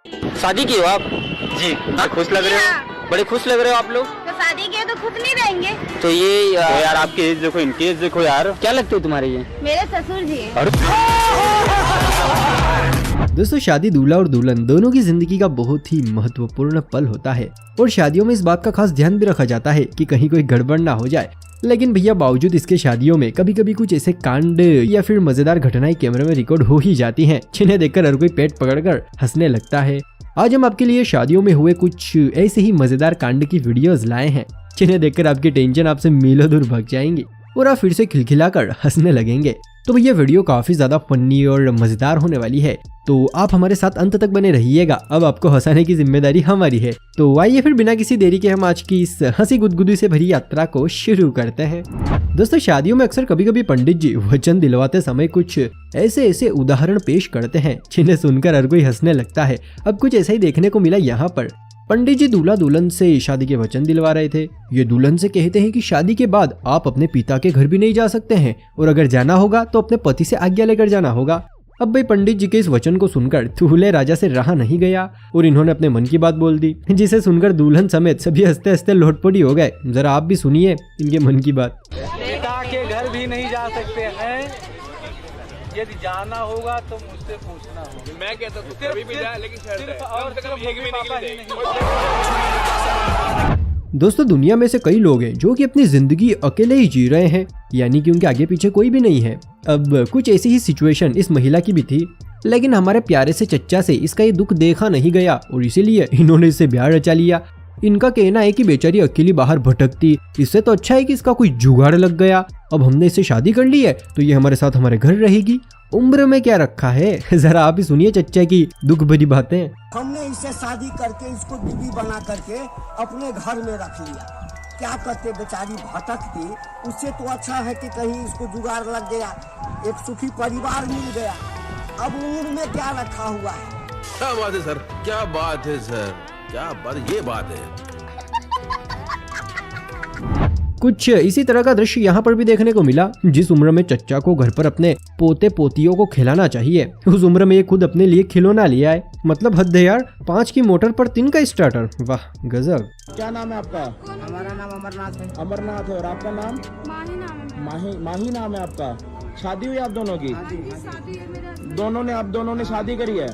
शादी की हो आप? जी। हाँ, खुश लग रहे हो, बड़े खुश लग रहे हो आप लोग। तो शादी किए तो खुश नहीं रहेंगे। तो ये यार आपकी एज देखो, इनकी एज देखो यार। क्या लगते हो तुम्हारे ये? मेरे ससुर जी हैं। दोस्तों, शादी दूल्हा और दुल्हन दोनों की जिंदगी का बहुत ही महत्वपूर्ण पल होता है और शादियों में इस बात का खास ध्यान भी रखा जाता है कि कहीं कोई गड़बड़ ना हो जाए। लेकिन भैया बावजूद इसके शादियों में कभी कभी कुछ ऐसे कांड या फिर मजेदार घटनाएं कैमरे में रिकॉर्ड हो ही जाती हैं, जिन्हें देखकर हर कोई पेट पकड़कर हंसने लगता है। आज हम आपके लिए शादियों में हुए कुछ ऐसे ही मजेदार कांड की वीडियोस लाए हैं, जिन्हें देखकर आपकी टेंशन आपसे मीलों दूर भाग जाएंगी और आप फिर से खिलखिलाकर हंसने लगेंगे। तो भैया वीडियो काफी ज्यादा फनी और मजेदार होने वाली है, तो आप हमारे साथ अंत तक बने रहिएगा। अब आपको हंसाने की जिम्मेदारी हमारी है। तो आइए फिर बिना किसी देरी के हम आज की इस हंसी गुदगुदी से भरी यात्रा को शुरू करते हैं। दोस्तों, शादियों में अक्सर कभी कभी पंडित जी वचन दिलवाते समय कुछ ऐसे ऐसे उदाहरण पेश करते हैं, जिन्हें सुनकर हर कोई हंसने लगता है। अब कुछ ऐसा ही देखने को मिला यहाँ पर। पंडित जी दूल्हा दुल्हन से शादी के वचन दिलवा रहे थे। ये दुल्हन से कहते हैं कि शादी के बाद आप अपने पिता के घर भी नहीं जा सकते हैं और अगर जाना होगा तो अपने पति से आज्ञा लेकर जाना होगा। अब भाई पंडित जी के इस वचन को सुनकर दूल्हे राजा से रहा नहीं गया और इन्होंने अपने मन की बात बोल दी, जिसे सुनकर दुल्हन समेत सभी हंसते हंसते लोटपोटी हो गए। जरा आप भी सुनिए इनके मन की बात। पिता के घर भी नहीं जा सकते हैं, यदि जाना होगा तो मुझसे पूछना होगा। मैं कहता हूँ कभी भी जाए, लेकिन शर्त है, और कम से कम एक महीने के लिए जाए। दोस्तों, दुनिया में से कई लोग हैं जो कि अपनी जिंदगी अकेले ही जी रहे हैं, यानी कि उनके आगे पीछे कोई भी नहीं है। अब कुछ ऐसी ही सिचुएशन इस महिला की भी थी, लेकिन हमारे प्यारे से चच्चा से इसका ये दुख देखा नहीं गया और इसीलिए इन्होंने इससे ब्याह रचा लिया। इनका कहना है कि बेचारी अकेली बाहर भटकती, इससे तो अच्छा है कि इसका कोई जुगाड़ लग गया। अब हमने इससे शादी कर ली है तो ये हमारे साथ हमारे घर रहेगी। उम्र में क्या रखा है, जरा आप ही सुनिए चच्चा की दुख भरी बातें। हमने इससे शादी करके इसको बीवी बना करके अपने घर में रख लिया। क्या करते, बेचारी भटकती, उससे तो अच्छा है कि कहीं इसको जुगाड़ लग गया, एक सुखी परिवार मिल गया। अब उम्र में क्या रखा हुआ है। क्या बात है सर, क्या बात है सर, क्या बात, ये बात है। कुछ इसी तरह का दृश्य यहाँ पर भी देखने को मिला। जिस उम्र में चच्चा को घर पर अपने पोते पोतियों को खिलाना चाहिए, उस उम्र में ये खुद अपने लिए खिलौना लिया है। मतलब हद है यार, 5 की मोटर पर 3 का स्टार्टर। वाह गजब। क्या नाम है आपका? हमारा नाम अमरनाथ है। अमरनाथ है। और आपका नाम? माही नाम है। माही नाम है आपका। शादी हुई आप दोनों की? शादी है मेरा। आप दोनों ने शादी करी है?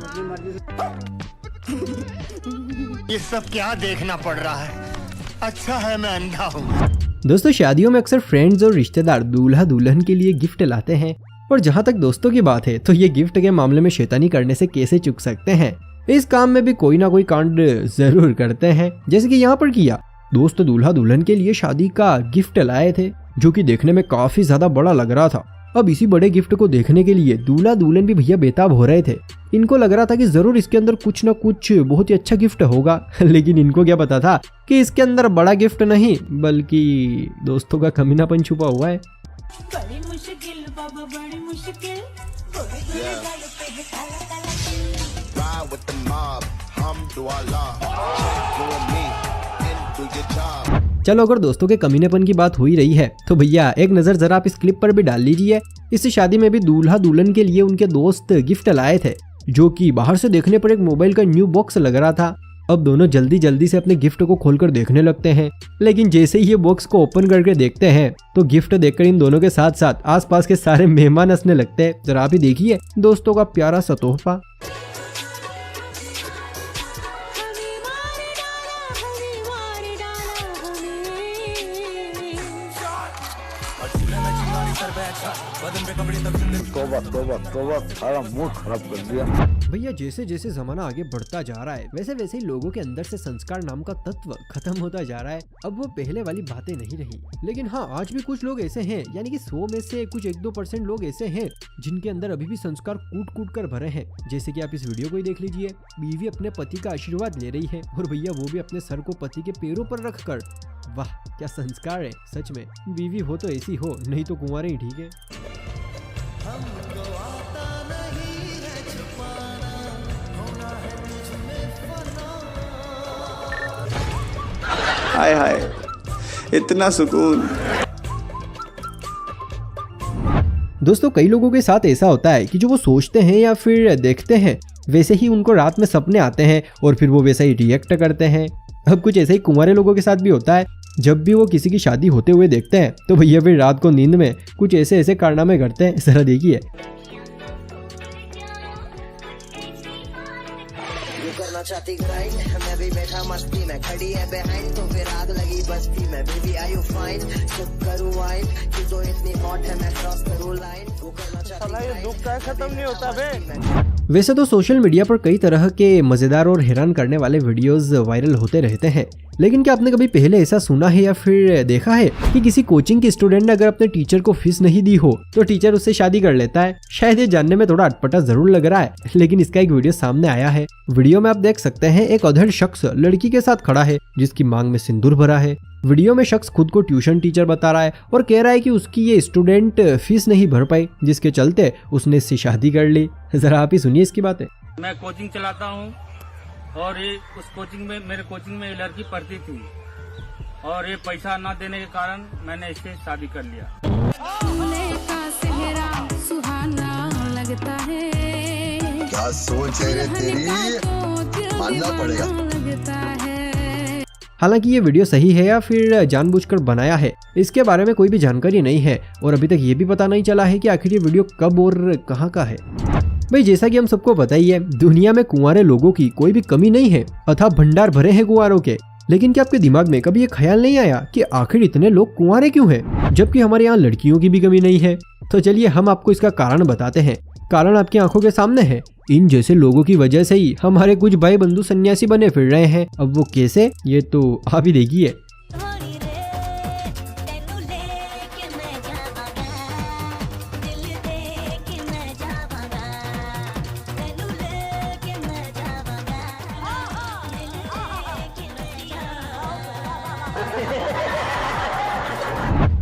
ये सब क्या देखना पड़ रहा है, अच्छा है मैं अंधा हूँ। दोस्तों, शादियों में अक्सर फ्रेंड्स और रिश्तेदार दूल्हा दुल्हन के लिए गिफ्ट लाते हैं और जहाँ तक दोस्तों की बात है तो ये गिफ्ट के मामले में शैतानी करने से कैसे चूक सकते हैं। इस काम में भी कोई ना कोई कांड जरूर करते हैं, जैसे कि यहाँ पर किया। दोस्त दूल्हा दुल्हन के लिए शादी का गिफ्ट लाए थे, जो कि देखने में काफी ज्यादा बड़ा लग रहा था। अब इसी बड़े गिफ्ट को देखने के लिए दूल्हा दुल्हन भी भैया बेताब हो रहे थे। इनको लग रहा था कि जरूर इसके अंदर कुछ न कुछ बहुत ही अच्छा गिफ्ट होगा, लेकिन इनको क्या पता था कि इसके अंदर बड़ा गिफ्ट नहीं बल्कि दोस्तों का कमीनापन छुपा हुआ है। बड़ी मुश्किल बाबा, बड़ी मुश्किल। चलो, अगर दोस्तों के कमीनेपन की बात हो ही रही है तो भैया एक नजर जरा आप इस क्लिप पर भी डाल लीजिए। इस शादी में भी दूल्हा दुल्हन के लिए उनके दोस्त गिफ्ट लाए थे, जो कि बाहर से देखने पर एक मोबाइल का न्यू बॉक्स लग रहा था। अब दोनों जल्दी जल्दी से अपने गिफ्ट को खोलकर देखने लगते हैं, लेकिन जैसे ही ये बॉक्स को ओपन करके देखते हैं तो गिफ्ट देखकर इन दोनों के साथ साथ आसपास के सारे मेहमान हंसने लगते हैं। जरा आप ही देखिए दोस्तों का प्यारा सा तोहफा। मूड खराब कर दिया। भैया जैसे जैसे जमाना आगे बढ़ता जा रहा है वैसे वैसे ही लोगों के अंदर से संस्कार नाम का तत्व खत्म होता जा रहा है। अब वो पहले वाली बातें नहीं रही, लेकिन हाँ आज भी कुछ लोग ऐसे हैं, यानी कि 100 में से कुछ 1-2% लोग ऐसे हैं जिनके अंदर अभी भी संस्कार कूट कूट कर भरे हैं। जैसे कि आप इस वीडियो को ही देख लीजिए। बीवी अपने पति का आशीर्वाद ले रही है और भैया वो भी अपने सर को पति के पैरों पर रख कर। वाह क्या संस्कार है सच में। बीवी हो तो ऐसी हो, नहीं तो कुंवारे ही ठीक है। हाय हाय, इतना सुकून। दोस्तों, कई लोगों के साथ ऐसा होता है कि जो वो सोचते हैं या फिर देखते हैं वैसे ही उनको रात में सपने आते हैं और फिर वो वैसा ही रिएक्ट करते हैं। अब कुछ ऐसे ही कुंवारे लोगों के साथ भी होता है। जब भी वो किसी की शादी होते हुए देखते हैं तो भैया फिर रात को नींद में कुछ ऐसे कारनामे करते हैं, जरा देखिए। करना चाहती ग्राइंड, मैं भी बैठा मस्ती में, खड़ी है बिहाइंड तो फिर आग लगी बस्ती में। बेबी आर यू फाइन, चुप करूं वाइन, कि तो इतनी हॉट है मैं क्रॉस करूं लाइन। वो करना चाहती ये दुख का खत्म नहीं होता बे। वैसे तो सोशल मीडिया पर कई तरह के मजेदार और हैरान करने वाले वीडियोस वायरल होते रहते हैं, लेकिन क्या आपने कभी पहले ऐसा सुना है या फिर देखा है कि किसी कोचिंग के स्टूडेंट ने अगर अपने टीचर को फीस नहीं दी हो तो टीचर उससे शादी कर लेता है? शायद ये जानने में थोड़ा अटपटा जरूर लग रहा है, लेकिन इसका एक वीडियो सामने आया है। वीडियो में आप देख सकते हैं एक अधेड़ शख्स लड़की के साथ खड़ा है जिसकी मांग में सिंदूर भरा है। वीडियो में शख्स खुद को ट्यूशन टीचर बता रहा है और कह रहा है कि उसकी ये स्टूडेंट फीस नहीं भर पाई, जिसके चलते उसने इससे शादी कर ली। जरा आप ही सुनिए इसकी बातें। मैं कोचिंग चलाता हूँ और ये उस कोचिंग में मेरे कोचिंग में ये लड़की पढ़ती थी और ये पैसा न देने के कारण मैंने इससे शादी कर लिया। लगता है क्या सोच है रे तेरी, मानना पड़ेगा। हालांकि ये वीडियो सही है या फिर जानबूझकर बनाया है, इसके बारे में कोई भी जानकारी नहीं है और अभी तक ये भी पता नहीं चला है कि आखिर ये वीडियो कब और कहां का है। भाई जैसा कि हम सबको पता ही है, दुनिया में कुंवारे लोगों की कोई भी कमी नहीं है, अथाह भंडार भरे हैं कुंवारों के। लेकिन क्या आपके दिमाग में कभी ये ख्याल नहीं आया कि आखिर इतने लोग कुंवारे क्यों हैं, जबकि हमारे यहाँ लड़कियों की भी कमी नहीं है? तो चलिए हम आपको इसका कारण बताते हैं। कारण आपकी आंखों के सामने है। इन जैसे लोगों की वजह से ही हमारे कुछ भाई बंधु सन्यासी बने फिर रहे हैं। अब वो कैसे, ये तो आप ही देखिए।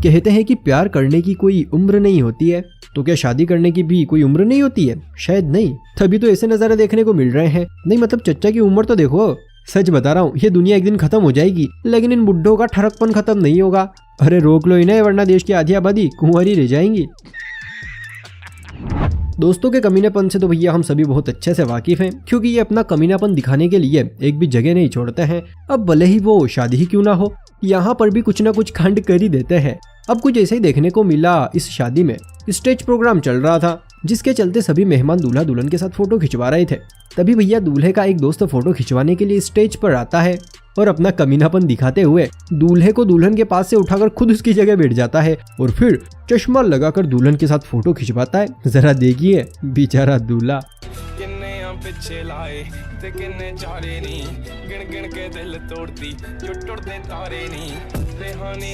कहते हैं कि प्यार करने की कोई उम्र नहीं होती है, तो क्या शादी करने की भी कोई उम्र नहीं होती है? शायद नहीं, तभी तो ऐसे नज़ारे देखने को मिल रहे हैं। नहीं मतलब चच्चा की उम्र तो देखो। सच बता रहा हूँ, ये दुनिया एक दिन खत्म हो जाएगी, लेकिन इन बुड्ढों का ठरकपन खत्म नहीं होगा। अरे रोक लो इन्हें, वरना देश की आधी आबादी कुंवारी रह जाएंगी। दोस्तों के कमीनेपन से तो भैया हम सभी बहुत अच्छे से वाकिफ हैं, क्योंकि ये अपना कमीनापन दिखाने के लिए एक भी जगह नहीं छोड़ते हैं। अब भले ही वो शादी ही क्यों ना हो, यहाँ पर भी कुछ ना कुछ कांड कर ही देते हैं। अब कुछ ऐसे ही देखने को मिला। इस शादी में स्टेज प्रोग्राम चल रहा था, जिसके चलते सभी मेहमान दूल्हा दुल्हन के साथ फोटो खिंचवा रहे थे। तभी भैया दूल्हे का एक दोस्त फोटो खिंचवाने के लिए स्टेज पर आता है और अपना कमीनापन दिखाते हुए दूल्हे को दुल्हन के पास से उठाकर खुद उसकी जगह बैठ जाता है और फिर चश्मा लगाकर दुल्हन के साथ फोटो खिंचवाता है। जरा देखिए बेचारा दूल्हा। पिछे लाए ते किन्ने चारे नी, गिन गिन के दिल तोड़ती जो टुटदे तारे नी। रेहानी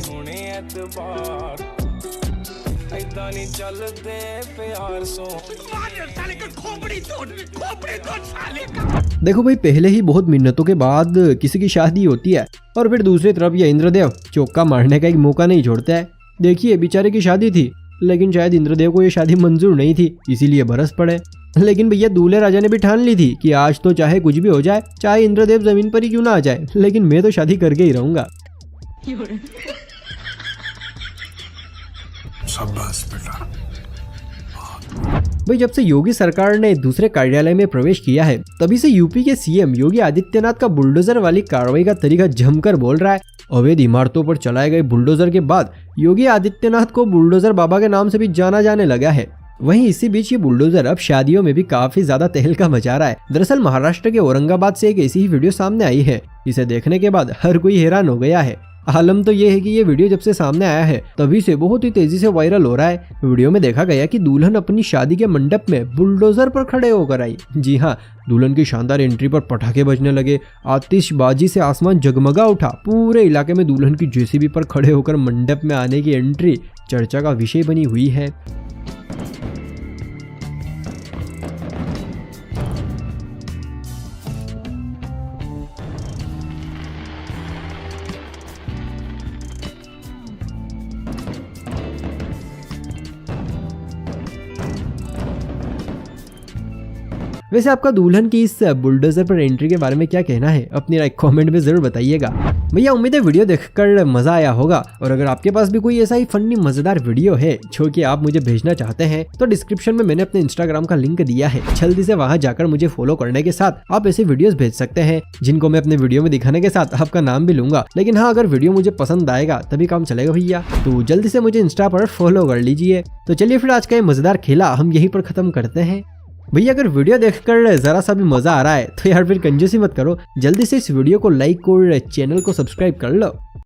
होने एतबार, ऐदा नहीं चलदे प्यार सो। देखो भाई, पहले ही बहुत मिन्नतों के बाद किसी की शादी होती है और फिर दूसरी तरफ ये इंद्रदेव चौका मारने का एक मौका नहीं छोड़ता है। देखिए बेचारे की शादी थी, लेकिन शायद इंद्रदेव को ये शादी मंजूर नहीं थी, इसीलिए बरस पड़े। लेकिन भैया दूल्हे राजा ने भी ठान ली थी कि आज तो चाहे कुछ भी हो जाए, चाहे इंद्रदेव जमीन पर ही क्यों ना आ जाए, लेकिन मैं तो शादी करके ही रहूंगा। शाबाश बेटा। भाई जब से योगी सरकार ने दूसरे कार्यालय में प्रवेश किया है, तभी से यूपी के सीएम योगी आदित्यनाथ का बुलडोजर वाली कार्रवाई का तरीका जमकर बोल रहा है। अवैध इमारतों पर चलाए गए बुलडोजर के बाद योगी आदित्यनाथ को बुलडोजर बाबा के नाम से भी जाना जाने लगा है। वहीं इसी बीच ये बुलडोजर अब शादियों में भी काफी ज्यादा तहलका मचा रहा है। दरअसल महाराष्ट्र के औरंगाबाद से एक ऐसी ही वीडियो सामने आई है। इसे देखने के बाद हर कोई हैरान हो गया है। आलम तो ये है कि ये वीडियो जब से सामने आया है तभी से बहुत ही तेजी से वायरल हो रहा है। वीडियो में देखा गया कि दुल्हन अपनी शादी के मंडप में बुलडोजर पर खड़े होकर आई। जी हाँ, दुल्हन की शानदार एंट्री पर पटाखे बजने लगे, आतिशबाजी से आसमान जगमगा उठा। पूरे इलाके में दुल्हन की जेसीबी पर खड़े होकर मंडप में आने की एंट्री चर्चा का विषय बनी हुई है। वैसे आपका दुल्हन की इस बुलडोजर पर एंट्री के बारे में क्या कहना है, अपनी राय कमेंट में जरूर बताइएगा। भैया उम्मीद है वीडियो देखकर मजा आया होगा, और अगर आपके पास भी कोई ऐसा ही फनी मजेदार वीडियो है जो कि आप मुझे भेजना चाहते हैं तो डिस्क्रिप्शन में मैंने अपने इंस्टाग्राम का लिंक दिया है, जल्दी से वहां जाकर मुझे फॉलो करने के साथ आप ऐसे वीडियोस भेज सकते हैं जिनको मैं अपने वीडियो में दिखाने के साथ आपका नाम भी लूंगा। लेकिन हाँ, अगर वीडियो मुझे पसंद आएगा तभी काम चलेगा भैया, तो जल्दी से मुझे इंस्टा पर फॉलो कर लीजिए। तो चलिए फिर आज का ये मजेदार खेला हम यहीं पर खत्म करते हैं। भैया अगर वीडियो देखकर जरा सा भी मजा आ रहा है तो यार फिर कंजूसी मत करो, जल्दी से इस वीडियो को लाइक और चैनल को सब्सक्राइब कर लो।